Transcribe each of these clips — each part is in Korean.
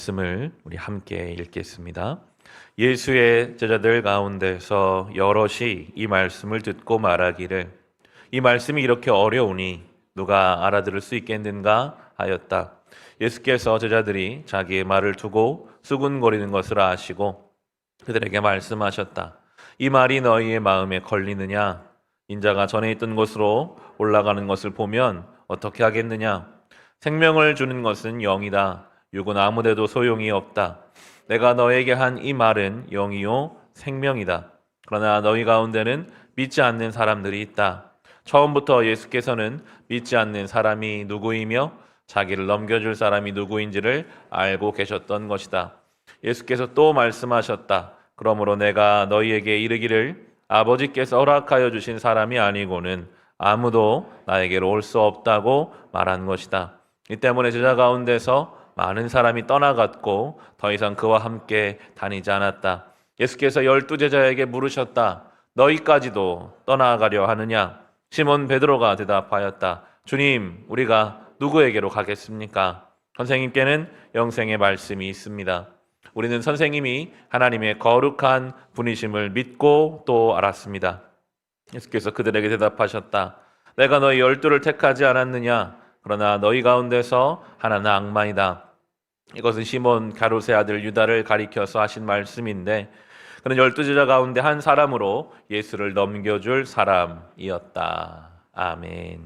말씀을 우리 함께 읽겠습니다. 예수의 제자들 가운데서 여럿이 이 말씀을 듣고 말하기를 이 말씀이 이렇게 어려우니 누가 알아들을 수 있겠는가 하였다. 예수께서 제자들이 자기의 말을 두고 수군거리는 것을 아시고 그들에게 말씀하셨다. 이 말이 너희의 마음에 걸리느냐? 인자가 전에 있던 곳으로 올라가는 것을 보면 어떻게 하겠느냐? 생명을 주는 것은 영이다. 육은 아무데도 소용이 없다. 내가 너에게 한 이 말은 영이요 생명이다. 그러나 너희 가운데는 믿지 않는 사람들이 있다. 처음부터 예수께서는 믿지 않는 사람이 누구이며 자기를 넘겨줄 사람이 누구인지를 알고 계셨던 것이다. 예수께서 또 말씀하셨다. 그러므로 내가 너희에게 이르기를 아버지께서 허락하여 주신 사람이 아니고는 아무도 나에게로 올 수 없다고 말한 것이다. 이 때문에 제자 가운데서 많은 사람이 떠나갔고 더 이상 그와 함께 다니지 않았다. 예수께서 12제자에게 물으셨다. 너희까지도 떠나가려 하느냐? 시몬 베드로가 대답하였다. 주님, 우리가 누구에게로 가겠습니까? 선생님께는 영생의 말씀이 있습니다. 우리는 선생님이 하나님의 거룩한 분이심을 믿고 또 알았습니다. 예수께서 그들에게 대답하셨다. 내가 너희 12를 택하지 않았느냐? 그러나 너희 가운데서 하나는 악마이다. 이것은 시몬 가롯의 아들 유다를 가리켜서 하신 말씀인데 그는 12제자 가운데 한 사람으로 예수를 넘겨줄 사람이었다. 아멘.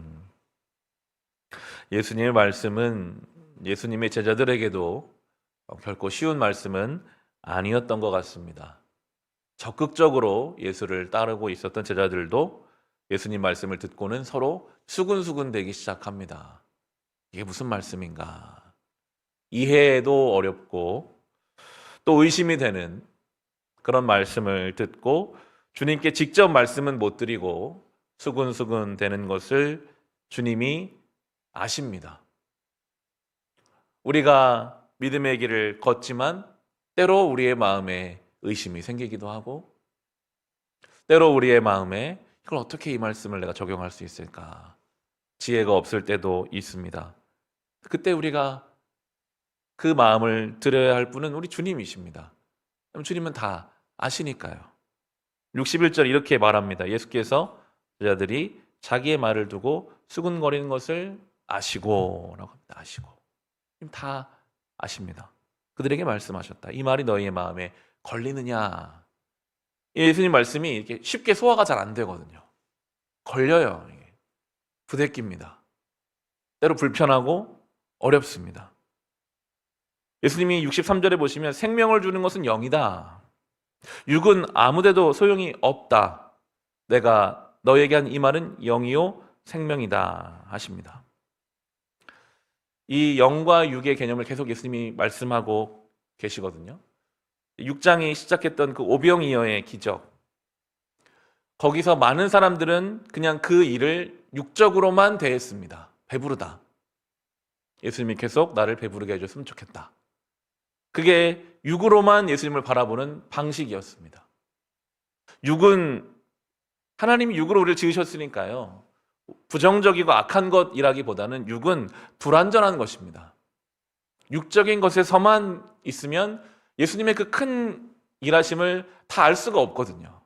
예수님의 말씀은 예수님의 제자들에게도 결코 쉬운 말씀은 아니었던 것 같습니다. 적극적으로 예수를 따르고 있었던 제자들도 예수님 말씀을 듣고는 서로 수군수군 되기 시작합니다. 이게 무슨 말씀인가? 이해도 어렵고 또 의심이 되는 그런 말씀을 듣고 주님께 직접 말씀은 못 드리고 수군수군 되는 것을 주님이 아십니다. 우리가 믿음의 길을 걷지만 때로 우리의 마음에 의심이 생기기도 하고 때로 우리의 마음에 이걸 어떻게 이 말씀을 내가 적용할 수 있을까? 지혜가 없을 때도 있습니다. 그때 우리가 그 마음을 드려야 할 분은 우리 주님이십니다. 그럼 주님은 다 아시니까요. 61절 이렇게 말합니다. 예수께서 제자들이 자기의 말을 두고 수군거리는 것을 아시고 라고 합니다. 아시고. 다 아십니다. 그들에게 말씀하셨다. 이 말이 너희의 마음에 걸리느냐? 예수님 말씀이 이렇게 쉽게 소화가 잘 안 되거든요. 걸려요. 부대끼입니다. 때로 불편하고 어렵습니다. 예수님이 63절에 보시면 생명을 주는 것은 영이다. 육은 아무데도 소용이 없다. 내가 너에게 한 이 말은 영이요 생명이다 하십니다. 이 영과 육의 개념을 계속 예수님이 말씀하고 계시거든요. 6장이 시작했던 그 오병이어의 기적. 거기서 많은 사람들은 그냥 그 일을 육적으로만 대했습니다. 배부르다. 예수님이 계속 나를 배부르게 해줬으면 좋겠다. 그게 육으로만 예수님을 바라보는 방식이었습니다. 육은 하나님이 육으로 우리를 지으셨으니까요. 부정적이고 악한 것이라기보다는 육은 불완전한 것입니다. 육적인 것에서만 있으면 예수님의 그 큰 일하심을 다 알 수가 없거든요.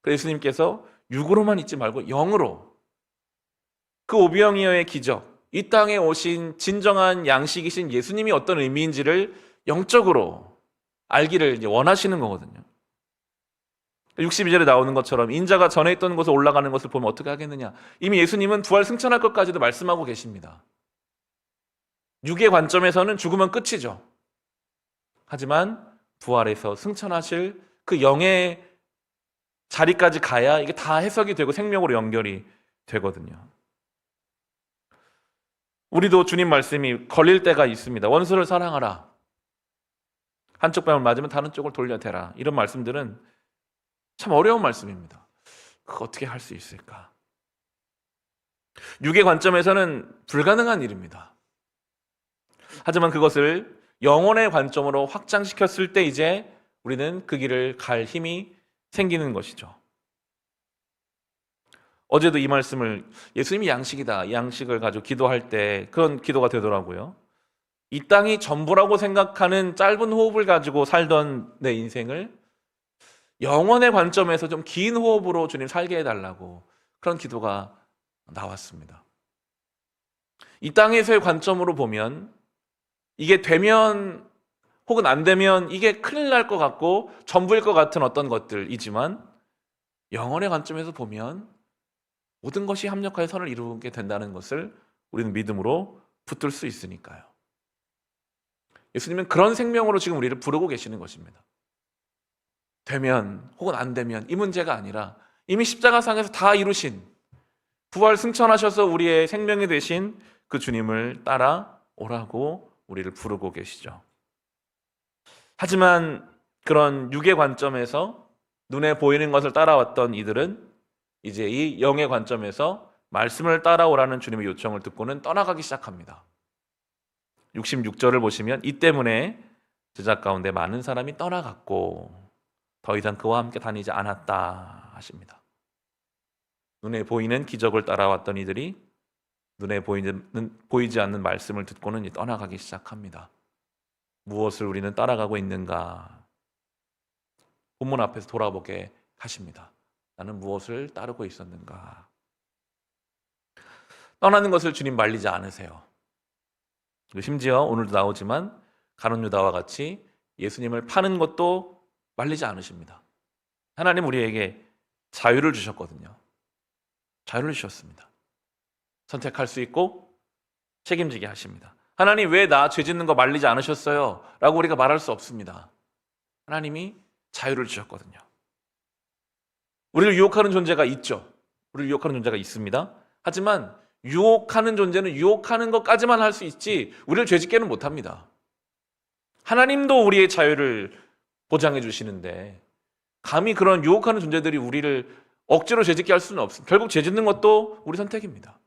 그래서 예수님께서 육으로만 있지 말고 영으로 그 오병이어의 기적, 이 땅에 오신 진정한 양식이신 예수님이 어떤 의미인지를 영적으로 알기를 원하시는 거거든요. 62절에 나오는 것처럼 인자가 전에 있던 곳에 올라가는 것을 보면 어떻게 하겠느냐. 이미 예수님은 부활 승천할 것까지도 말씀하고 계십니다. 육의 관점에서는 죽으면 끝이죠. 하지만 부활해서 승천하실 그 영의 자리까지 가야 이게 다 해석이 되고 생명으로 연결이 되거든요. 우리도 주님 말씀이 걸릴 때가 있습니다. 원수를 사랑하라. 한쪽 뺨을 맞으면 다른 쪽을 돌려대라. 이런 말씀들은 참 어려운 말씀입니다. 그거 어떻게 할 수 있을까? 육의 관점에서는 불가능한 일입니다. 하지만 그것을 영혼의 관점으로 확장시켰을 때 이제 우리는 그 길을 갈 힘이 생기는 것이죠. 어제도 이 말씀을 예수님이 양식이다. 이 양식을 가지고 기도할 때 그런 기도가 되더라고요. 이 땅이 전부라고 생각하는 짧은 호흡을 가지고 살던 내 인생을 영원의 관점에서 좀 긴 호흡으로 주님 살게 해달라고 그런 기도가 나왔습니다. 이 땅에서의 관점으로 보면 이게 되면 혹은 안 되면 이게 큰일 날 것 같고 전부일 것 같은 어떤 것들이지만 영원의 관점에서 보면 모든 것이 합력하여 선을 이루게 된다는 것을 우리는 믿음으로 붙들 수 있으니까요. 예수님은 그런 생명으로 지금 우리를 부르고 계시는 것입니다. 되면 혹은 안 되면 이 문제가 아니라 이미 십자가상에서 다 이루신 부활 승천하셔서 우리의 생명이 되신 그 주님을 따라오라고 우리를 부르고 계시죠. 하지만 그런 육의 관점에서 눈에 보이는 것을 따라왔던 이들은 이제 이 영의 관점에서 말씀을 따라오라는 주님의 요청을 듣고는 떠나가기 시작합니다. 66절을 보시면 이 때문에 제자 가운데 많은 사람이 떠나갔고 더 이상 그와 함께 다니지 않았다 하십니다. 눈에 보이는 기적을 따라왔던 이들이 눈에 보이지 않는 말씀을 듣고는 떠나가기 시작합니다. 무엇을 우리는 따라가고 있는가? 본문 앞에서 돌아보게 하십니다. 나는 무엇을 따르고 있었는가? 떠나는 것을 주님 말리지 않으세요. 심지어 오늘도 나오지만 가룟 유다와 같이 예수님을 파는 것도 말리지 않으십니다. 하나님 우리에게 자유를 주셨거든요. 자유를 주셨습니다. 선택할 수 있고 책임지게 하십니다. 하나님 왜 나 죄 짓는 거 말리지 않으셨어요? 라고 우리가 말할 수 없습니다. 하나님이 자유를 주셨거든요. 우리를 유혹하는 존재가 있죠. 우리를 유혹하는 존재가 있습니다. 하지만 유혹하는 존재는 유혹하는 것까지만 할 수 있지 우리를 죄짓게는 못합니다. 하나님도 우리의 자유를 보장해 주시는데 감히 그런 유혹하는 존재들이 우리를 억지로 죄짓게 할 수는 없습니다. 결국 죄짓는 것도 우리 선택입니다.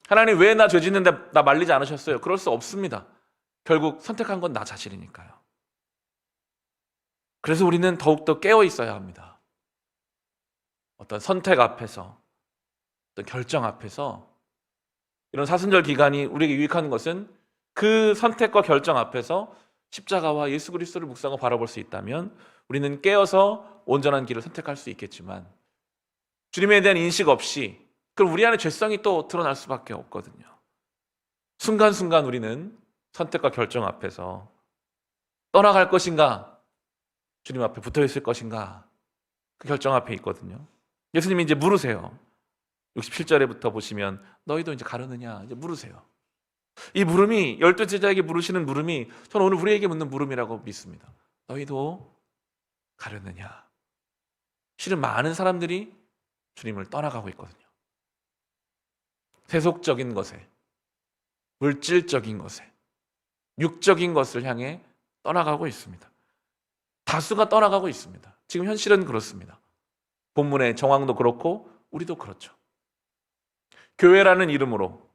하나님 왜 나 죄짓는데 나 말리지 않으셨어요? 그럴 수 없습니다. 결국 선택한 건 나 자신이니까요. 그래서 우리는 더욱더 깨어 있어야 합니다. 어떤 선택 앞에서 어떤 결정 앞에서 이런 사순절 기간이 우리에게 유익한 것은 그 선택과 결정 앞에서 십자가와 예수 그리스도를 묵상하고 바라볼 수 있다면 우리는 깨어서 온전한 길을 선택할 수 있겠지만 주님에 대한 인식 없이 그럼 우리 안에 죄성이 또 드러날 수밖에 없거든요. 순간순간 우리는 선택과 결정 앞에서 떠나갈 것인가 주님 앞에 붙어 있을 것인가 그 결정 앞에 있거든요. 예수님이 이제 물으세요. 67절에부터 보시면 너희도 이제 가르느냐 이제 물으세요. 이 물음이 12 제자에게 물으시는 물음이 저는 오늘 우리에게 묻는 물음이라고 믿습니다. 너희도 가르느냐? 실은 많은 사람들이 주님을 떠나가고 있거든요. 세속적인 것에, 물질적인 것에, 육적인 것을 향해 떠나가고 있습니다. 다수가 떠나가고 있습니다. 지금 현실은 그렇습니다. 본문의 정황도 그렇고 우리도 그렇죠. 교회라는 이름으로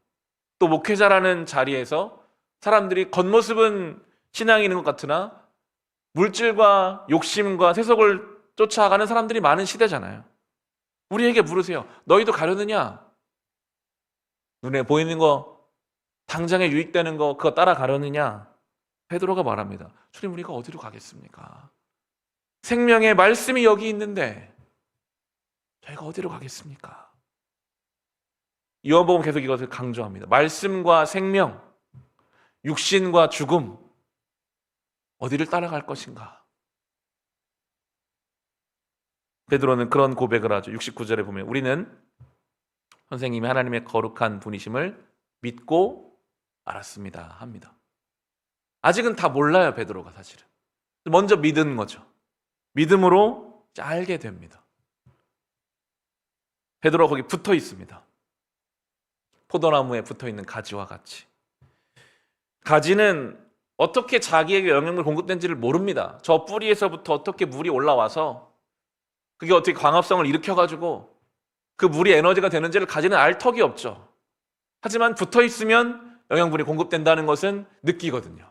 또 목회자라는 자리에서 사람들이 겉모습은 신앙이 있는 것 같으나 물질과 욕심과 세속을 쫓아가는 사람들이 많은 시대잖아요. 우리에게 물으세요. 너희도 가려느냐? 눈에 보이는 거, 당장에 유익되는 거 그거 따라가려느냐? 베드로가 말합니다. 주님 우리가 어디로 가겠습니까? 생명의 말씀이 여기 있는데 저희가 어디로 가겠습니까? 요한복음 계속 이것을 강조합니다. 말씀과 생명, 육신과 죽음 어디를 따라갈 것인가? 베드로는 그런 고백을 하죠. 69절에 보면 우리는 선생님이 하나님의 거룩한 분이심을 믿고 알았습니다 합니다. 아직은 다 몰라요. 베드로가 사실은 먼저 믿은 거죠. 믿음으로 알게 됩니다. 베드로가 거기 붙어 있습니다. 포도나무에 붙어있는 가지와 같이. 가지는 어떻게 자기에게 영양물 공급된지를 모릅니다. 저 뿌리에서부터 어떻게 물이 올라와서 그게 어떻게 광합성을 일으켜가지고 그 물이 에너지가 되는지를 가지는 알 턱이 없죠. 하지만 붙어있으면 영양분이 공급된다는 것은 느끼거든요.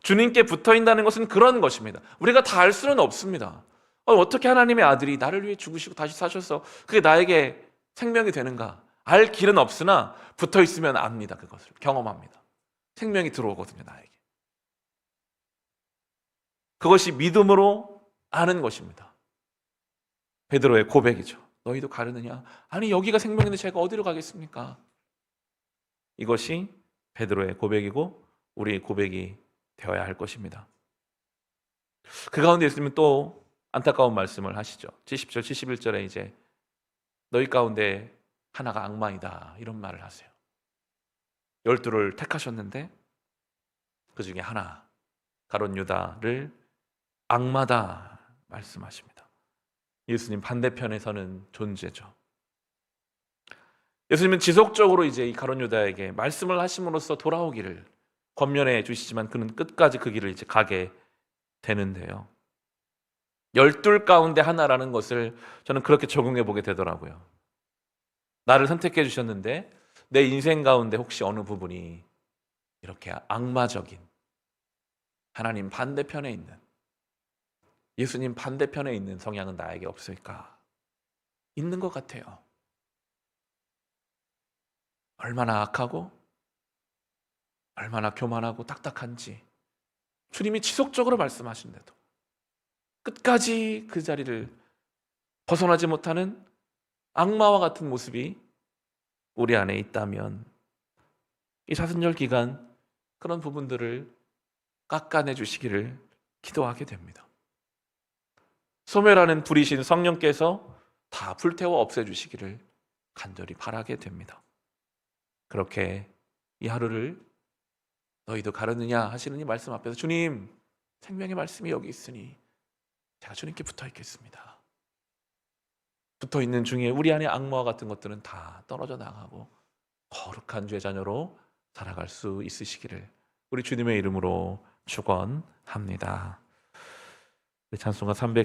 주님께 붙어있다는 것은 그런 것입니다. 우리가 다 알 수는 없습니다. 어떻게 하나님의 아들이 나를 위해 죽으시고 다시 사셔서 그게 나에게 생명이 되는가? 알 길은 없으나 붙어 있으면 압니다. 그것을 경험합니다. 생명이 들어오거든요, 나에게. 그것이 믿음으로 아는 것입니다. 베드로의 고백이죠. 너희도 가르느냐? 아니, 여기가 생명인데 제가 어디로 가겠습니까? 이것이 베드로의 고백이고 우리의 고백이 되어야 할 것입니다. 그 가운데 예수님은 또 안타까운 말씀을 하시죠. 70절, 71절에 이제 너희 가운데 하나가 악마이다, 이런 말을 하세요. 12를 택하셨는데 그 중에 하나, 가룟 유다를 악마다 말씀하십니다. 예수님 반대편에 서는 존재죠. 예수님은 지속적으로 이제 이 가룟 유다에게 말씀을 하심으로써 돌아오기를 권면해 주시지만 그는 끝까지 그 길을 이제 가게 되는데요. 12 가운데 하나라는 것을 저는 그렇게 적용해 보게 되더라고요. 나를 선택해 주셨는데 내 인생 가운데 혹시 어느 부분이 이렇게 악마적인, 하나님 반대편에 있는, 예수님 반대편에 있는 성향은 나에게 없을까? 있는 것 같아요. 얼마나 악하고 얼마나 교만하고 딱딱한지 주님이 지속적으로 말씀하시는데도 끝까지 그 자리를 벗어나지 못하는 악마와 같은 모습이 우리 안에 있다면 이 사순절 기간 그런 부분들을 깎아내 주시기를 기도하게 됩니다. 소멸하는 불이신 성령께서 다 불태워 없애주시기를 간절히 바라게 됩니다. 그렇게 이 하루를 너희도 가르느냐 하시는 이 말씀 앞에서 주님, 생명의 말씀이 여기 있으니 제가 주님께 붙어 있겠습니다. 붙어 있는 중에 우리 안에 악마와 같은 것들은 다 떨어져 나가고 거룩한 죄 자녀로 살아갈 수 있으시기를 우리 주님의 이름으로 축원합니다. 찬송가 300